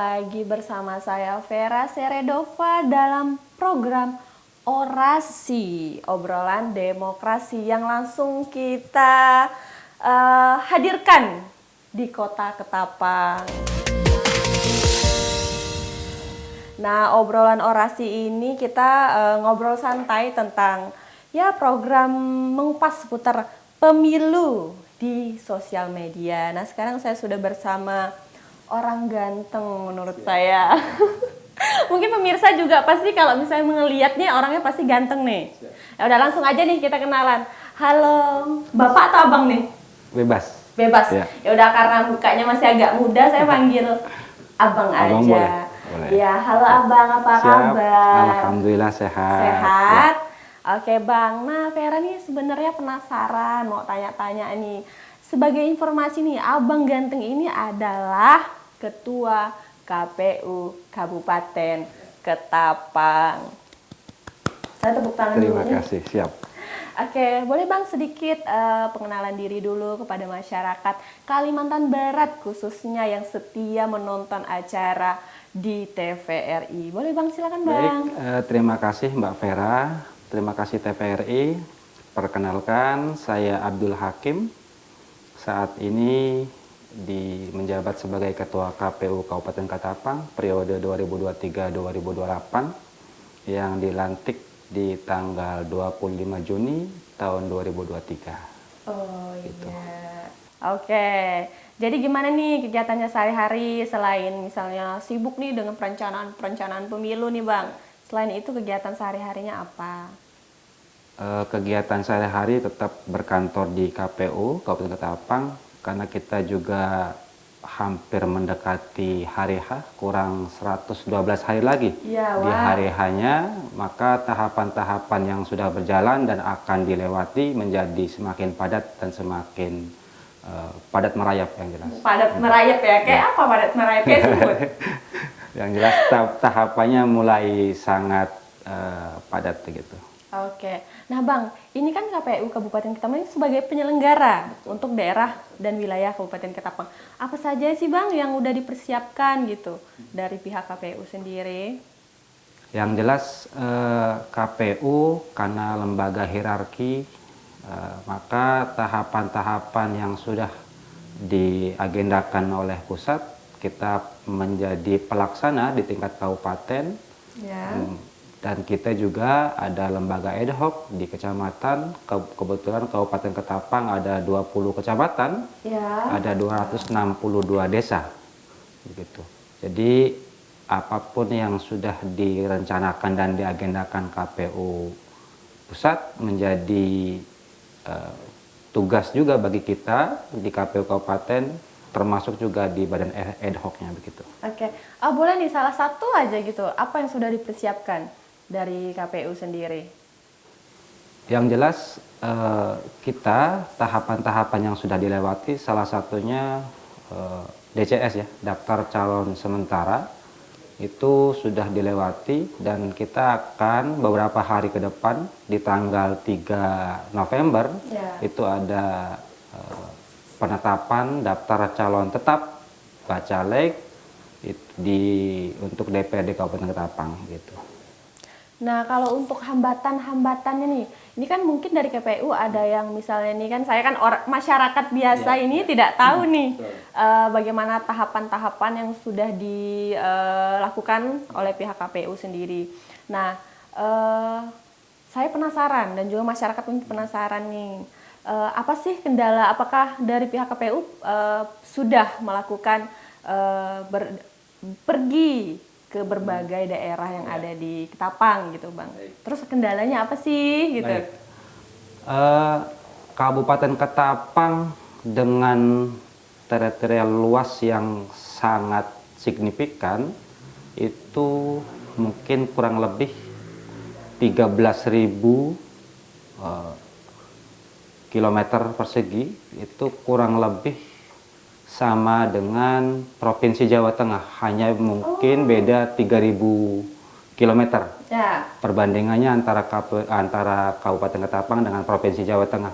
lagi bersama saya Vera Seredova dalam program Orasi, obrolan demokrasi yang langsung kita hadirkan di Kota Ketapang. Nah, obrolan orasi ini kita ngobrol santai tentang ya program mengupas seputar pemilu di sosial media. Nah, sekarang saya sudah bersama orang ganteng menurut saya. Mungkin pemirsa juga pasti kalau misalnya melihatnya orangnya pasti ganteng nih. Ya udah langsung aja nih kita kenalan. Halo, Bapak atau Abang nih? Bebas. Bebas. Ya, Ya udah karena mukanya masih agak muda saya panggil Abang aja. Boleh. Ya, halo Abang, apa Siap. kabar? Alhamdulillah sehat. Sehat. Oke Bang, nah Vera nih sebenarnya penasaran mau tanya-tanya nih. Sebagai informasi nih, Abang Ganteng ini adalah Ketua KPU Kabupaten Ketapang. Saya tepuk tangan dulu Terima nih. kasih, siap. Oke, boleh Bang sedikit pengenalan diri dulu kepada masyarakat Kalimantan Barat khususnya yang setia menonton acara di TVRI. Boleh Bang, silakan Bang. Baik, terima kasih Mbak Vera. Terima kasih TVRI. Perkenalkan, saya Abdul Hakim. Saat ini menjabat sebagai Ketua KPU Kabupaten Ketapang periode 2023-2028 yang dilantik di tanggal 25 Juni tahun 2023. Oh iya. Oke. Jadi gimana nih kegiatannya sehari-hari selain misalnya sibuk nih dengan perencanaan pemilu nih Bang. Selain itu kegiatan sehari-harinya apa? Kegiatan sehari-hari tetap berkantor di KPU Kabupaten Ketapang karena kita juga hampir mendekati hari H, kurang 112 hari lagi Ya, di hari H-nya, maka tahapan-tahapan yang sudah berjalan dan akan dilewati menjadi semakin padat dan semakin padat merayap yang jelas. Padat merayap ya, kayak apa padat merayap ya sebut? Yang jelas tahapannya mulai sangat padat begitu. Oke, nah Bang, ini kan KPU Kabupaten Ketapang sebagai penyelenggara untuk daerah dan wilayah Kabupaten Ketapang. Apa saja sih Bang yang udah dipersiapkan gitu dari pihak KPU sendiri? Yang jelas KPU karena lembaga hierarki, maka tahapan-tahapan yang sudah diagendakan oleh pusat, kita menjadi pelaksana di tingkat kabupaten. Ya. Dan kita juga ada lembaga ad hoc di kecamatan. Kebetulan Kabupaten Ketapang ada 20 kecamatan, Ya. ada 262 desa begitu. Jadi apapun yang sudah direncanakan dan diagendakan KPU pusat menjadi tugas juga bagi kita di KPU Kabupaten, termasuk juga di badan ad hoc-nya begitu. Oke, boleh nih salah satu aja gitu, apa yang sudah dipersiapkan dari KPU sendiri? Yang jelas kita tahapan-tahapan yang sudah dilewati, salah satunya DCS ya, daftar calon sementara, itu sudah dilewati dan kita akan beberapa hari ke depan di tanggal 3 November itu ada penetapan daftar calon tetap Bacalek untuk DPRD Kabupaten Ketapang gitu. Nah, kalau untuk hambatan-hambatannya nih, ini kan mungkin dari KPU ada yang misalnya nih kan saya kan masyarakat biasa ini tidak tahu nih bagaimana tahapan-tahapan yang sudah dilakukan oleh pihak KPU sendiri. Nah, saya penasaran dan juga masyarakat pun penasaran nih, apa sih kendala? Apakah dari pihak KPU sudah melakukan pergi ke berbagai daerah yang ada di Ketapang gitu Bang. Terus kendalanya apa sih gitu? Kabupaten Ketapang dengan teritorial luas yang sangat signifikan itu mungkin kurang lebih 13.000 kilometer persegi, itu kurang lebih sama dengan Provinsi Jawa Tengah, hanya mungkin beda 3.000 kilometer. Ya. Perbandingannya antara Kabupaten Ketapang dengan Provinsi Jawa Tengah.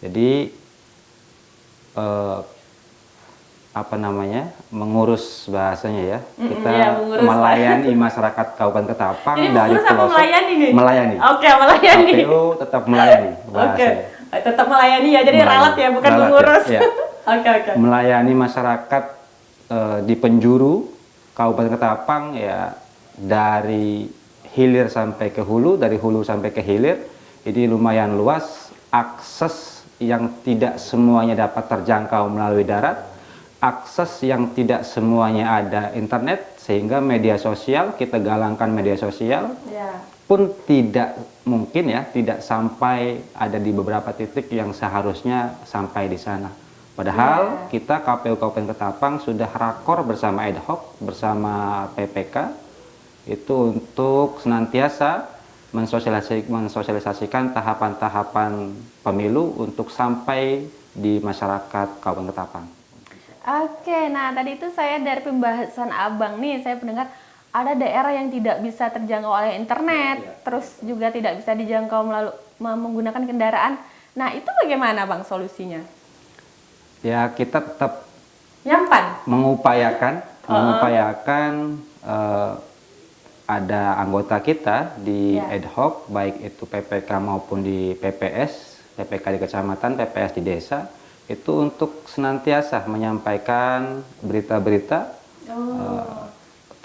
Jadi apa namanya, mengurus bahasanya ya. Kita iya, mengurus. melayani masyarakat Kabupaten Ketapang Jadi dari mengurus apa pelosok. melayani nih? Melayani. Oke, melayani. KPU tetap melayani Oke, bahasanya. tetap melayani ya, jadi Melayani. ralat ya, bukan Ralat ya, mengurus. ya. Oke. Melayani masyarakat di penjuru Kabupaten Ketapang ya, dari hilir sampai ke hulu, dari hulu sampai ke hilir. Ini lumayan luas, akses yang tidak semuanya dapat terjangkau melalui darat, akses yang tidak semuanya ada internet, sehingga media sosial, kita galangkan media sosial Ya. pun tidak mungkin ya, tidak sampai ada di beberapa titik yang seharusnya sampai di sana. Padahal kita KPU Kabupaten Ketapang sudah rakor bersama ad hoc, bersama PPK, itu untuk senantiasa mensosialisasikan tahapan-tahapan pemilu untuk sampai di masyarakat Kabupaten Ketapang. Oke, nah tadi itu saya dari pembahasan Abang nih, saya mendengar ada daerah yang tidak bisa terjangkau oleh internet, terus juga tidak bisa dijangkau melalui menggunakan kendaraan. Nah, itu bagaimana Bang solusinya? Ya, kita tetap Nyampan? mengupayakan ada anggota kita di ad hoc, baik itu PPK maupun di PPS, PPK di kecamatan, PPS di desa, itu untuk senantiasa menyampaikan berita-berita,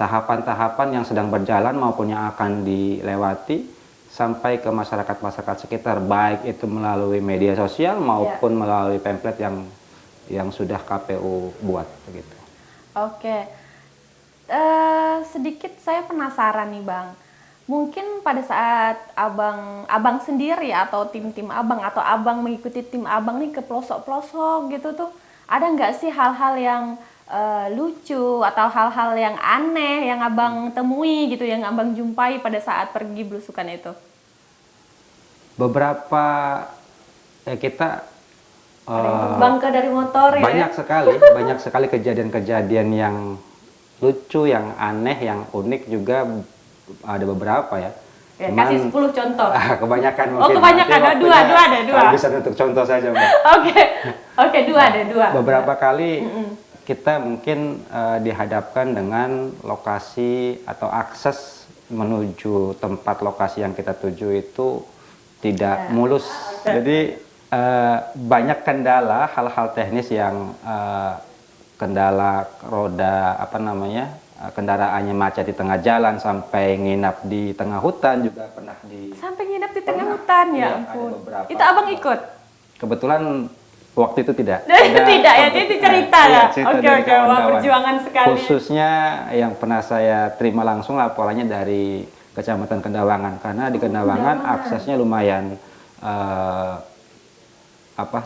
tahapan-tahapan yang sedang berjalan maupun yang akan dilewati sampai ke masyarakat-masyarakat sekitar, baik itu melalui media sosial maupun melalui pamflet yang sudah KPU buat begitu. Oke. Sedikit saya penasaran nih Bang. Mungkin pada saat abang sendiri atau tim-tim abang atau abang mengikuti tim abang nih ke pelosok-pelosok gitu tuh, ada nggak sih hal-hal yang lucu atau hal-hal yang aneh yang abang temui gitu, yang abang jumpai pada saat pergi belusukan itu? Beberapa kita Ada yang terbang ke dari motor ya? banyak sekali kejadian-kejadian yang lucu, yang aneh, yang unik juga ada beberapa ya. Ya, kasih 10 contoh. Kebanyakan mungkin. Oh, kebanyakan. Ada dua. Bisa untuk contoh saja, Mbak. Oke, dua. Beberapa kali kita mungkin dihadapkan dengan lokasi atau akses menuju tempat lokasi yang kita tuju itu tidak mulus. Jadi banyak kendala, hal-hal teknis yang kendala roda kendaraannya macet di tengah jalan, sampai nginap di tengah hutan juga pernah sampai nginap di tengah hutan ya ampun. Itu abang ikut? Kebetulan waktu itu tidak. Tidak ya, itu cerita ya. Oke, wah perjuangan sekali. Khususnya yang pernah saya terima langsung laporannya dari Kecamatan Kendawangan, karena di Kendawangan aksesnya lumayan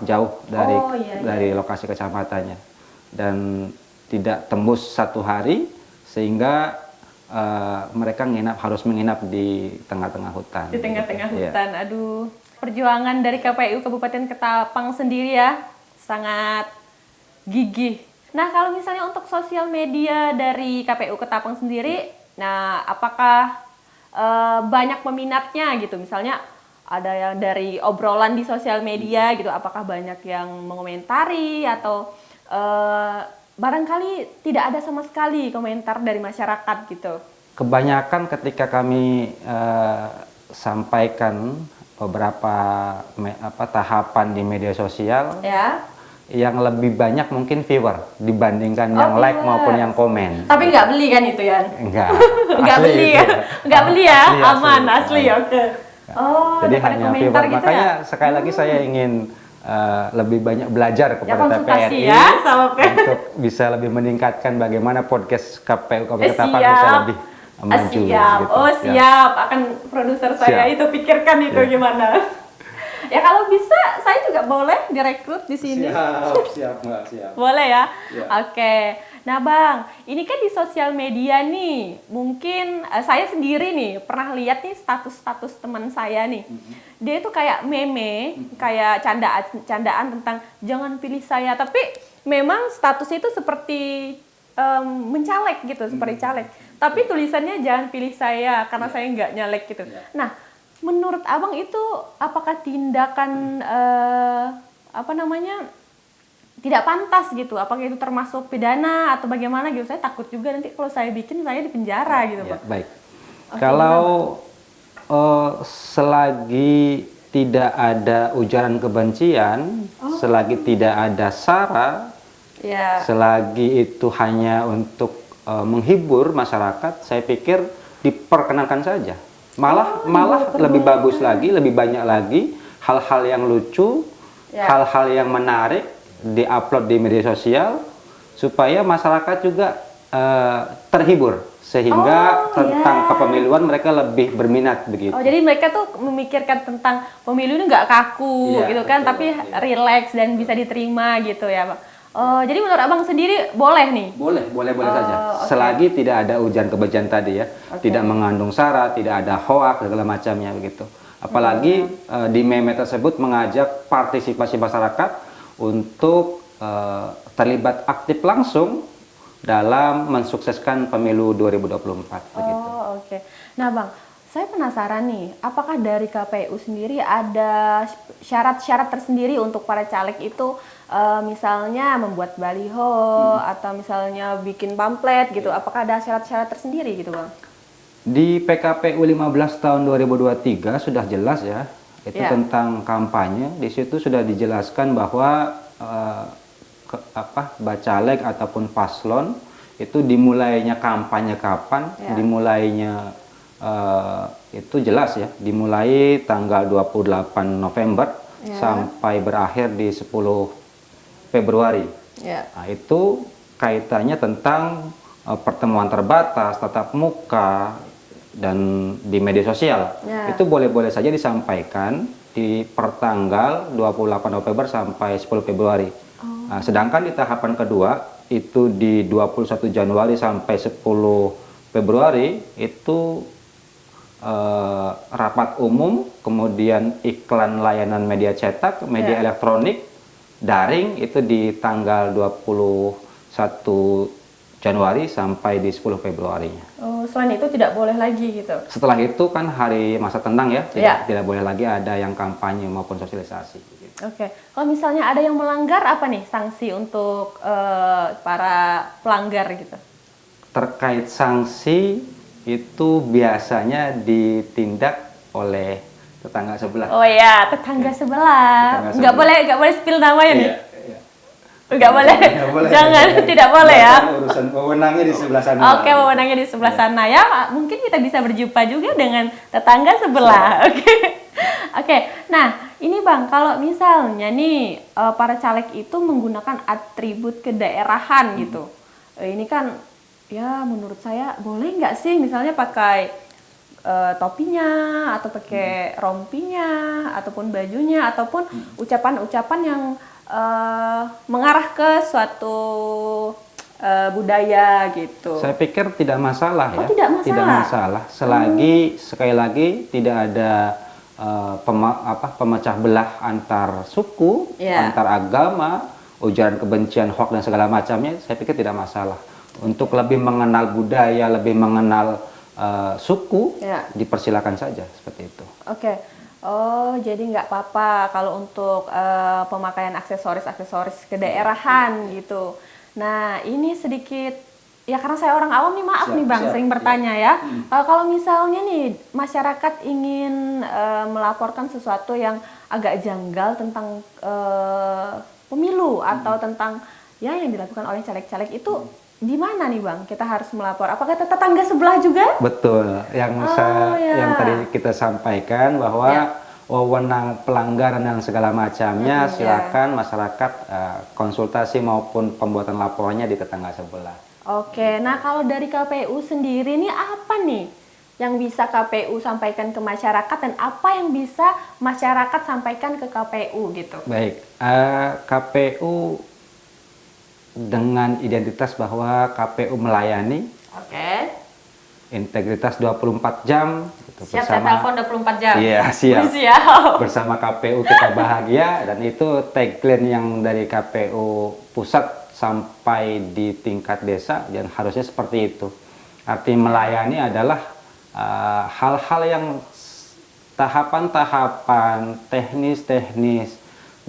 jauh dari lokasi kecamatannya, dan tidak tembus 1 hari, sehingga mereka harus menginap di tengah-tengah hutan. Di tengah-tengah hutan, aduh. Perjuangan dari KPU Kabupaten Ketapang sendiri ya, sangat gigih. Nah, kalau misalnya untuk sosial media dari KPU Ketapang sendiri, nah apakah banyak peminatnya gitu? Misalnya ada yang dari obrolan di sosial media gitu, apakah banyak yang mengomentari atau barangkali tidak ada sama sekali komentar dari masyarakat gitu? Kebanyakan ketika kami sampaikan beberapa tahapan di media sosial, yang lebih banyak mungkin viewer dibandingkan yang like maupun yang komen. Tapi nggak beli kan itu ya? Enggak. Nggak beli ya? Nggak beli ya? Aman, asli, oke. Oh, jadi hanya viewer. Gitu makanya ya? sekali lagi saya ingin lebih banyak belajar kepada TPRI untuk bisa lebih meningkatkan bagaimana podcast KPU Kabupaten Ketapang bisa lebih maju. Siap. Gitu. Oh siap, akan produser saya itu pikirkan itu gimana. Ya kalau bisa saya juga boleh direkrut di sini. Siap Mbak, siap. Boleh ya? Oke. Nah Bang, ini kan di sosial media nih, mungkin saya sendiri nih pernah lihat nih status-status teman saya nih. Dia itu kayak meme, kayak candaan tentang jangan pilih saya, tapi memang statusnya itu seperti mencalek gitu, seperti caleg. Tapi tulisannya jangan pilih saya karena saya nggak nyalek gitu. Nah, menurut Abang itu apakah tindakan tidak pantas gitu. Apakah itu termasuk pidana atau bagaimana gitu? Saya takut juga nanti kalau saya bikin saya di penjara gitu, Ya, Bang. baik. Oke, Kalau selagi tidak ada ujaran kebencian, selagi tidak ada sara, Ya. selagi itu hanya untuk menghibur masyarakat, saya pikir diperkenankan saja. Malah lebih bagus lagi, lebih banyak lagi hal-hal yang lucu, Ya. hal-hal yang menarik diupload di media sosial supaya masyarakat juga terhibur, sehingga tentang kepemiluan mereka lebih berminat begitu. Oh, jadi mereka tuh memikirkan tentang pemilu ini nggak kaku Iya, gitu kan, betul, tapi iya. rileks dan bisa diterima gitu ya, Bang. Oh, jadi menurut Abang sendiri boleh nih? Boleh saja. oke. Selagi tidak ada ujaran kebencian tadi ya, tidak mengandung sara, tidak ada hoak segala macamnya begitu. Apalagi di meme tersebut mengajak partisipasi masyarakat untuk terlibat aktif langsung dalam mensukseskan pemilu 2024 begitu. Oh, oke. Nah, Bang, saya penasaran nih, apakah dari KPU sendiri ada syarat-syarat tersendiri untuk para caleg itu, misalnya membuat baliho atau misalnya bikin pamflet gitu? Apakah ada syarat-syarat tersendiri gitu, Bang? Di PKPU 15 tahun 2023 sudah jelas ya, itu Ya. tentang kampanye. Di situ sudah dijelaskan bahwa bacalek ataupun paslon itu dimulainya kampanye kapan, Ya. dimulainya itu jelas ya, dimulai tanggal 28 November Ya. sampai berakhir di 10 Februari. Ya. Nah, itu kaitannya tentang pertemuan terbatas, tatap muka, dan di media sosial. Ya. Itu boleh-boleh saja disampaikan di pertanggal 28 November sampai 10 Februari. Nah, sedangkan di tahapan kedua itu di 21 Januari sampai 10 Februari itu rapat umum, kemudian iklan layanan media cetak, media Ya. elektronik, daring itu di tanggal 21 Januari sampai di 10 Februarinya. Oh, selain itu tidak boleh lagi gitu? Setelah itu kan hari masa tenang ya, Ya. tidak boleh lagi ada yang kampanye maupun sosialisasi. Oke, kalau misalnya ada yang melanggar, apa nih sanksi untuk para pelanggar gitu? Terkait sanksi itu biasanya ditindak oleh tetangga sebelah. Oh ya, tetangga sebelah. Tetangga Nggak boleh spill namanya nih. Iya. Nggak boleh. Nggak boleh. Jangan, tidak boleh ya. Urusan wewenangnya di sebelah sana. Oke, wewenangnya di sebelah sana ya. Mungkin kita bisa berjumpa juga dengan tetangga sebelah. Oke. Oke. Nah, ini Bang, kalau misalnya nih para caleg itu menggunakan atribut kedaerahan gitu. Ini kan ya menurut saya boleh nggak sih misalnya pakai topinya atau pakai rompinya ataupun bajunya ataupun ucapan-ucapan yang mengarah ke suatu budaya gitu. Saya pikir tidak masalah ya. Tidak masalah. Tidak masalah selagi sekali lagi tidak ada pemecah belah antar suku, Ya. antar agama, ujaran kebencian, hoak dan segala macamnya. Saya pikir tidak masalah. Untuk lebih mengenal budaya, lebih mengenal suku, Ya. dipersilakan saja seperti itu. Oke. Oh, jadi nggak apa-apa kalau untuk pemakaian aksesoris-aksesoris kedaerahan gitu. Nah, ini sedikit ya karena saya orang awam nih, maaf nih Bang, sering bertanya ya. Kalau misalnya nih masyarakat ingin melaporkan sesuatu yang agak janggal tentang pemilu atau tentang ya yang dilakukan oleh caleg-caleg itu di mana nih Bang kita harus melapor? Apakah ke tetangga sebelah juga? Betul, yang yang tadi kita sampaikan bahwa wewenang pelanggaran dan segala macamnya silakan masyarakat konsultasi maupun pembuatan laporannya di tetangga sebelah. Oke, nah kalau dari KPU sendiri nih apa nih yang bisa KPU sampaikan ke masyarakat dan apa yang bisa masyarakat sampaikan ke KPU gitu? Baik, KPU dengan identitas bahwa KPU melayani, integritas 24 jam gitu, Siap, saya telepon 24 jam. Iya, siap. Siap. Bersama KPU kita bahagia, dan itu tagline yang dari KPU pusat sampai di tingkat desa, dan harusnya seperti itu. Arti melayani adalah hal-hal yang tahapan-tahapan teknis-teknis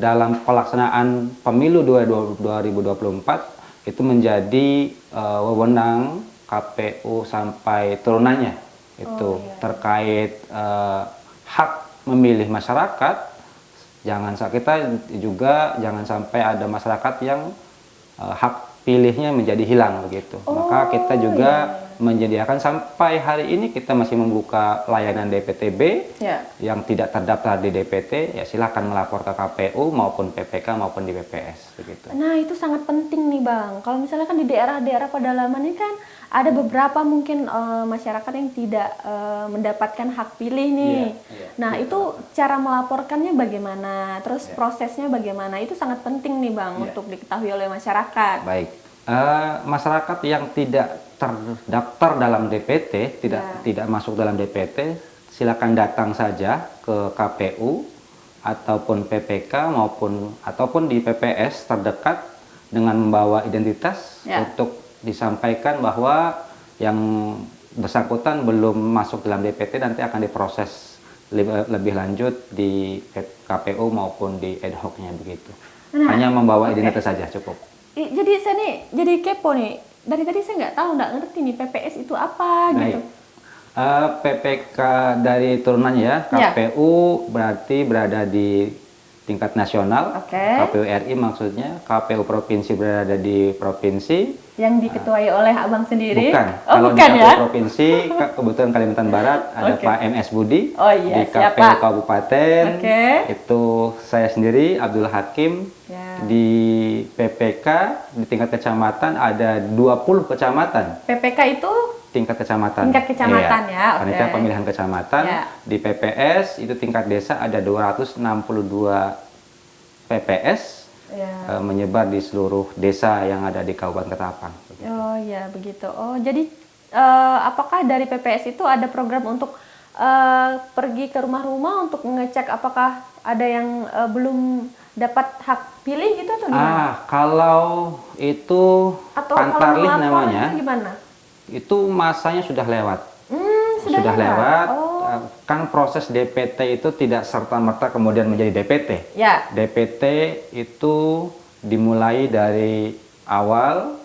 dalam pelaksanaan pemilu 2024 itu menjadi wewenang KPU sampai turunannya itu terkait hak memilih masyarakat. Jangan sampai ada masyarakat yang hak pilihnya menjadi hilang begitu. Maka kita juga menyediakan sampai hari ini kita masih membuka layanan DPTB yang tidak terdaftar di DPT, ya silahkan melapor ke KPU maupun PPK maupun di PPS begitu. Nah itu sangat penting nih Bang. Kalau misalnya kan di daerah-daerah pedalaman ini kan ada beberapa mungkin masyarakat yang tidak mendapatkan hak pilih nih. Nah itu cara melaporkannya bagaimana? Terus prosesnya bagaimana? Itu sangat penting nih Bang untuk diketahui oleh masyarakat. Baik, masyarakat yang tidak terdaftar dalam DPT, tidak masuk dalam DPT, silakan datang saja ke KPU ataupun PPK ataupun di PPS terdekat dengan membawa identitas untuk disampaikan bahwa yang bersangkutan belum masuk dalam DPT, nanti akan diproses lebih lanjut di KPU maupun di ad hoc-nya begitu. Hanya membawa identitas saja cukup. Jadi saya nih jadi kepo nih. Dari tadi saya nggak ngerti nih PPS itu apa gitu. PPK dari turunannya ya, KPU berarti berada di tingkat nasional, KPU RI maksudnya, KPU provinsi berada di provinsi. Yang diketuai oleh Abang sendiri? Bukan. Kalau bukan di KPU provinsi, kebetulan Kalimantan Barat ada Pak MS Budi. Di KPU Kabupaten itu saya sendiri Abdul Hakim. Di PPK di tingkat kecamatan ada 20 kecamatan. PPK itu tingkat kecamatan. Tingkat kecamatan Panitia pemilihan kecamatan. Di PPS itu tingkat desa ada 262 PPS menyebar di seluruh desa yang ada di Kabupaten Ketapang. Oh ya begitu. Oh jadi apakah dari PPS itu ada program untuk pergi ke rumah-rumah untuk mengecek apakah ada yang belum dapat hak pilih gitu atau gimana? Kalau itu Pantarlih namanya. Itu gimana? Itu masanya sudah lewat. Sudah lewat. Kan proses DPT itu tidak serta-merta kemudian menjadi DPT. DPT itu dimulai dari awal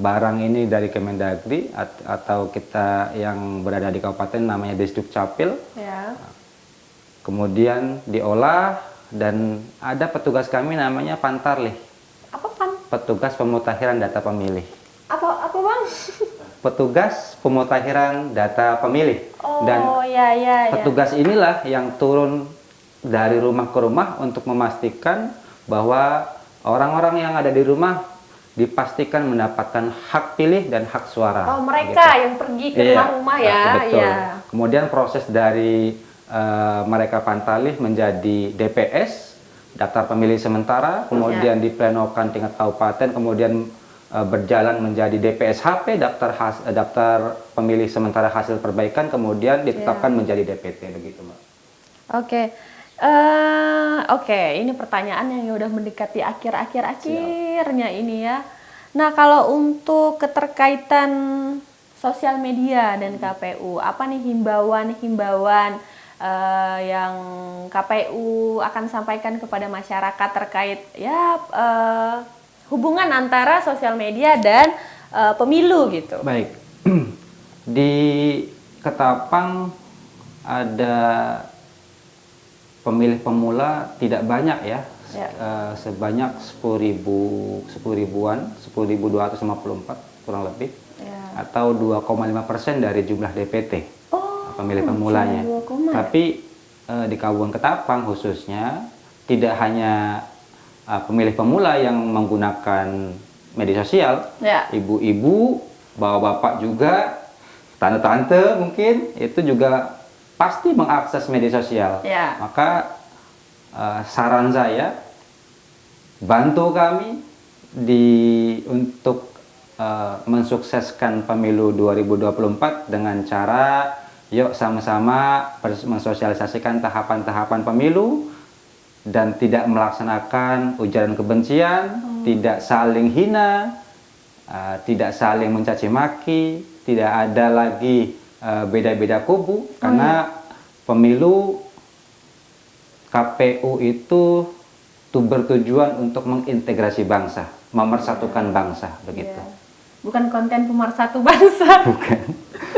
barang ini dari Kemendagri atau kita yang berada di kabupaten namanya Disduk Capil. Kemudian diolah dan ada petugas kami namanya Pantarlih. Apa Petugas Pemutakhiran Data Pemilih. Apa Bang? Petugas Pemutakhiran Data Pemilih. Dan petugas inilah yang turun dari rumah ke rumah untuk memastikan bahwa orang-orang yang ada di rumah dipastikan mendapatkan hak pilih dan hak suara. Oh, mereka yang pergi ke rumah-rumah betul. Kemudian proses dari mereka Pantarlih menjadi DPS, daftar pemilih sementara, kemudian diplenokan tingkat kabupaten, kemudian berjalan menjadi DPSHP, daftar pemilih sementara hasil perbaikan, kemudian ditetapkan menjadi DPT begitu, Mbak. Oke, ini pertanyaan yang udah mendekati akhirnya ini ya. Nah, kalau untuk keterkaitan sosial media dan KPU, apa nih himbauan yang KPU akan sampaikan kepada masyarakat terkait hubungan antara sosial media dan pemilu gitu? Baik, di Ketapang ada pemilih pemula tidak banyak ya, sebanyak 10.254 kurang lebih, atau 2,5% dari jumlah DPT. Pemilih pemulanya. Tapi di Kabupaten Ketapang khususnya tidak hanya pemilih pemula yang menggunakan media sosial, ibu-ibu, bapak-bapak juga, tante-tante mungkin itu juga pasti mengakses media sosial. Maka saran saya, bantu kami untuk mensukseskan pemilu 2024 dengan cara yuk sama-sama mensosialisasikan tahapan-tahapan pemilu dan tidak melaksanakan ujaran kebencian, tidak saling hina, tidak saling mencaci maki, tidak ada lagi beda-beda kubu, karena pemilu KPU itu bertujuan untuk mengintegrasi bangsa, memersatukan bangsa, begitu. Iya. Bukan konten pemersatu bangsa. Bukan.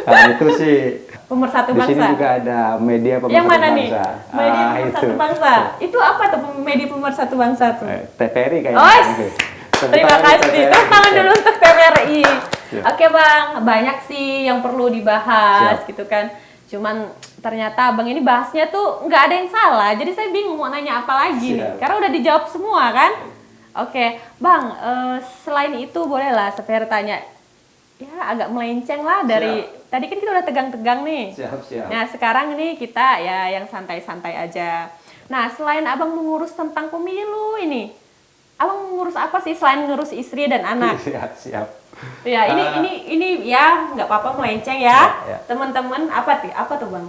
Nah, itu sih. Pemersatu Di sini bangsa. juga ada media pemersatu Yang mana bangsa. nih? Media pemersatu itu. bangsa. Itu apa tuh media pemersatu bangsa tuh? TVRI kayaknya. Oh, Tepuk terima tangan kasih. TVRI. Tepuk tangan dulu untuk TVRI. Siap. Oke Bang, banyak sih yang perlu dibahas Siap. gitu kan. Cuman ternyata Bang ini bahasnya tuh nggak ada yang salah. Jadi saya bingung mau nanya apa lagi nih. Siap. Karena udah dijawab semua kan. Oke, Bang, selain itu bolehlah saya tanya. Ya agak melenceng lah dari tadi kan kita udah tegang-tegang nih. Siap. Nah sekarang ini kita ya yang santai-santai aja. Nah selain abang mengurus tentang pemilu ini, abang mengurus apa sih selain ngurus istri dan anak? Siap. Ya ini ya nggak apa-apa melenceng ya, Ya. teman-teman apa tuh bang?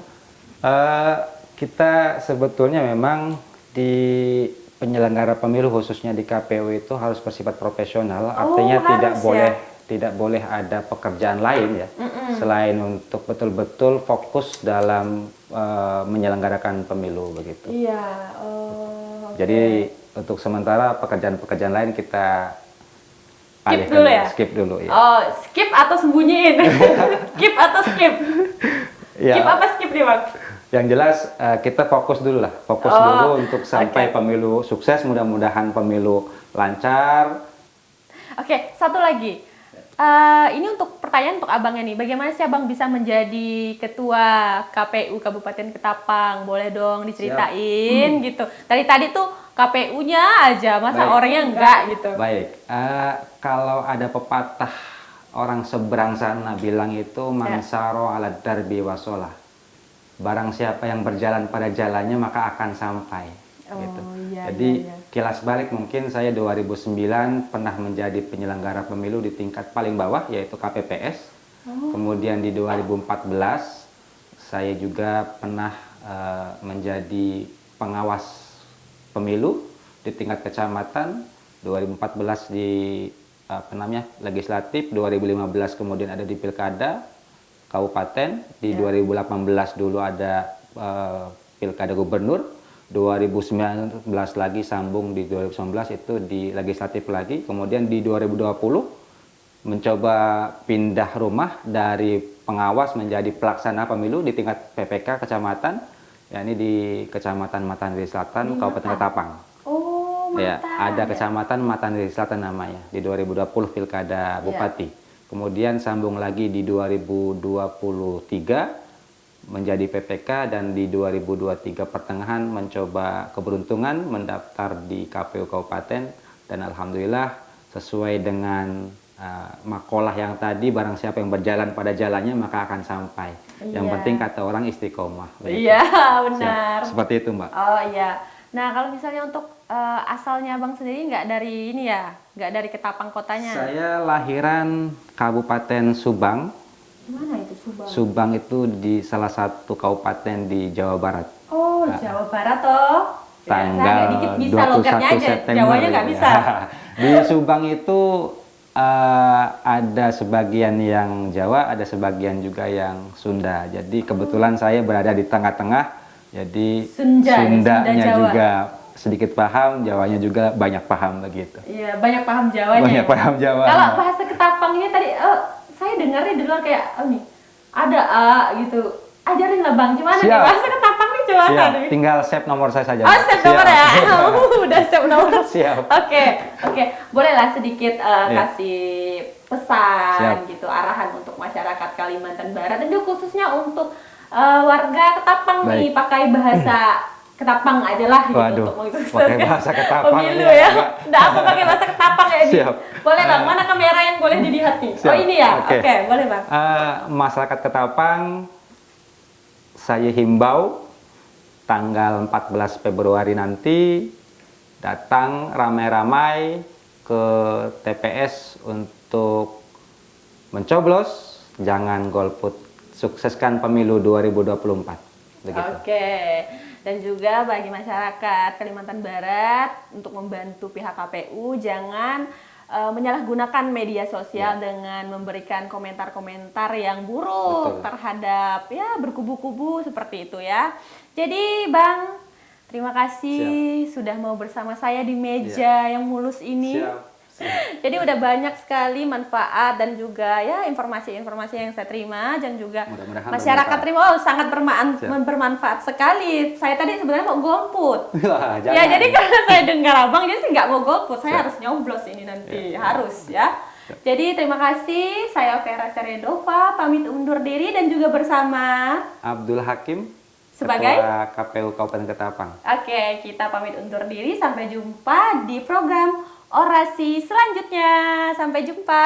Kita sebetulnya memang di penyelenggara pemilu khususnya di KPU itu harus bersifat profesional, artinya tidak boleh ada pekerjaan lain ya, selain untuk betul-betul fokus dalam menyelenggarakan pemilu begitu. Iya. Jadi untuk sementara pekerjaan-pekerjaan lain kita Skip dulu ya? Skip dulu ya. Oh, skip atau sembunyiin? Skip atau skip? Ya. Skip apa skip nih bang? Yang jelas kita fokus dulu lah, dulu untuk sampai pemilu sukses, mudah-mudahan pemilu lancar. Oke, satu lagi. Ini untuk pertanyaan untuk abangnya nih, bagaimana sih abang bisa menjadi ketua KPU Kabupaten Ketapang? Boleh dong diceritain gitu. Tadi tuh KPU-nya aja, masa orangnya enggak gitu. Baik, kalau ada pepatah orang seberang sana bilang itu mansaro ala darbi wasolah. Barang siapa yang berjalan pada jalannya maka akan sampai. Gitu. Jadi kilas balik mungkin saya 2009 pernah menjadi penyelenggara pemilu di tingkat paling bawah yaitu KPPS. Kemudian di 2014 saya juga pernah menjadi pengawas pemilu di tingkat kecamatan. 2014 di legislatif, 2015 kemudian ada di pilkada kabupaten, di 2018 dulu ada pilkada gubernur. 2019 lagi sambung di 2019 itu di legislatif lagi, kemudian di 2020 mencoba pindah rumah dari pengawas menjadi pelaksana pemilu di tingkat PPK kecamatan, yakni di Kecamatan Matanri Selatan, Kabupaten Ketapang. Oh, ya, ada Kecamatan Matanri Selatan namanya di 2020 pilkada bupati. Kemudian sambung lagi di 2023 menjadi PPK dan di 2023 pertengahan mencoba keberuntungan mendaftar di KPU Kabupaten dan alhamdulillah sesuai dengan makalah yang tadi, barang siapa yang berjalan pada jalannya maka akan sampai. Yang penting kata orang istiqomah. Iya, benar. Seperti itu Mbak. Oh iya. Nah kalau misalnya untuk asalnya Abang sendiri nggak dari ini ya, nggak dari Ketapang kotanya? Saya lahiran Kabupaten Subang. Mana itu Subang? Subang itu di salah satu kabupaten di Jawa Barat. Oh, Jawa Barat toh. Tanggal dikit bisa 21 September. Jawanya nggak bisa. Di Subang itu ada sebagian yang Jawa, ada sebagian juga yang Sunda. Jadi kebetulan saya berada di tengah-tengah. Jadi Sundanya Sunda juga sedikit paham, Jawanya juga banyak paham begitu. Iya, banyak paham Jawanya. Banyak paham Jawa. Kalau bahasa Ketapang ini tadi saya dengarnya di luar kayak nih ada gitu. Ajarin lah Bang, gimana nih bahasa Ketapang nih gimana nih? Tinggal save nomor saya saja. Oh, save nomor ya. Udah save nomor. Siap. Oke. Bolehlah sedikit kasih pesan gitu, arahan untuk masyarakat Kalimantan Barat dan juga khususnya untuk warga Ketapang nih, pakai bahasa Ketapang aja lah gitu. Waduh, untuk pakai bahasa Ketapang pemilu ya. Nggak apa pakai bahasa Ketapang ya ini. Boleh Bang, mana kamera yang boleh dilihat nih? Oh ini ya? Oke, boleh Bang. Masyarakat Ketapang, saya himbau tanggal 14 Februari nanti datang ramai-ramai ke TPS untuk mencoblos, jangan golput, sukseskan pemilu 2024. Begitu. Oke. Dan juga bagi masyarakat Kalimantan Barat untuk membantu pihak KPU jangan menyalahgunakan media sosial dengan memberikan komentar-komentar yang buruk terhadap ya berkubu-kubu seperti itu ya. Jadi Bang, Terima kasih sudah mau bersama saya di meja yang mulus ini. Jadi udah banyak sekali manfaat dan juga ya informasi-informasi yang saya terima dan juga masyarakat terima. Oh, sangat bermanfaat sekali. Saya tadi sebenarnya mau golput. Ya, jadi karena saya dengar abang jadi nggak mau golput. Saya harus nyoblos ini nanti, harus ya. Jadi terima kasih. Saya Vera Seredova pamit undur diri dan juga bersama Abdul Hakim sebagai Ketua KPU Kabupaten Ketapang. Oke, kita pamit undur diri. Sampai jumpa di program orasi selanjutnya. Sampai jumpa.